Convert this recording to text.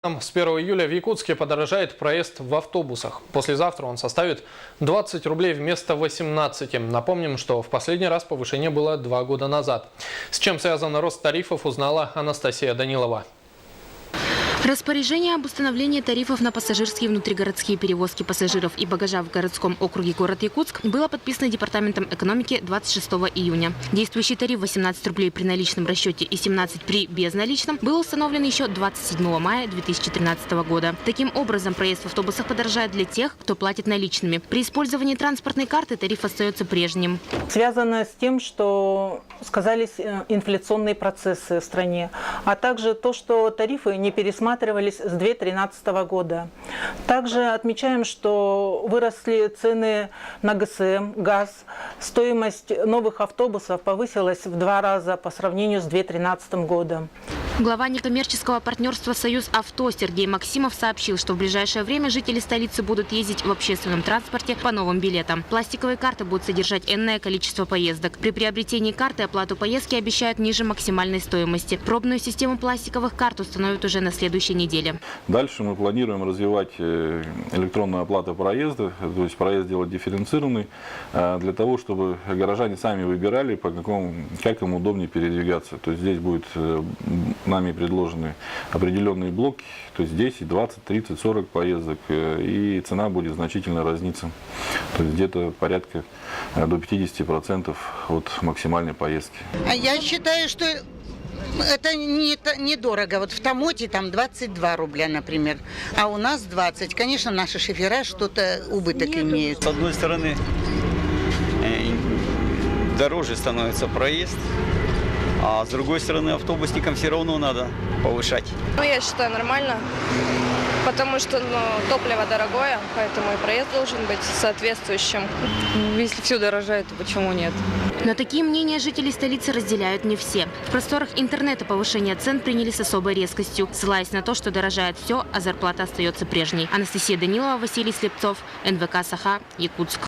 С 1 июля в Якутске подорожает проезд в автобусах. Послезавтра он составит 20 рублей вместо 18. Напомним, что в последний раз повышение было 2 года назад. С чем связан рост тарифов, узнала Анастасия Данилова. Распоряжение об установлении тарифов на пассажирские внутригородские перевозки пассажиров и багажа в городском округе город Якутск было подписано Департаментом экономики 26 июня. Действующий тариф 18 рублей при наличном расчете и 17 при безналичном был установлен еще 27 мая 2013 года. Таким образом, проезд в автобусах подорожает для тех, кто платит наличными. При использовании транспортной карты тариф остается прежним. Связано с тем, что сказались инфляционные процессы в стране, а также то, что тарифы не пересматривались с 2013 года. Также отмечаем, что выросли цены на ГСМ, газ. Стоимость новых автобусов повысилась в 2 раза по сравнению с 2013 годом. Глава некоммерческого партнерства «Союз Авто» Сергей Максимов сообщил, что в ближайшее время жители столицы будут ездить в общественном транспорте по новым билетам. Пластиковые карты будут содержать энное количество поездок. При приобретении карты оплату поездки обещают ниже максимальной стоимости. Пробную систему пластиковых карт установят уже на следующей неделе. Дальше мы планируем развивать электронную оплату проезда, то есть проезд делать дифференцированный, для того, чтобы горожане сами выбирали, как им удобнее передвигаться. То есть здесь будет нами предложены определенные блоки, то есть 10, 20, 30, 40 поездок, и цена будет значительно разниться, то есть где-то порядка до 50% от максимальной поездки. Я считаю, что это недорого. Вот в Тамоте там 22 рубля, например, а у нас 20. Конечно, наши шофера что-то убыток имеют. С одной стороны, дороже становится проезд, а с другой стороны, автобусникам все равно надо повышать. Я считаю, нормально, потому что топливо дорогое, поэтому и проезд должен быть соответствующим. Если все дорожает, то почему нет? Но такие мнения жителей столицы разделяют не все. В просторах интернета повышение цен приняли с особой резкостью, ссылаясь на то, что дорожает все, а зарплата остается прежней. Анастасия Данилова, Василий Слепцов, НВК «Саха», Якутск.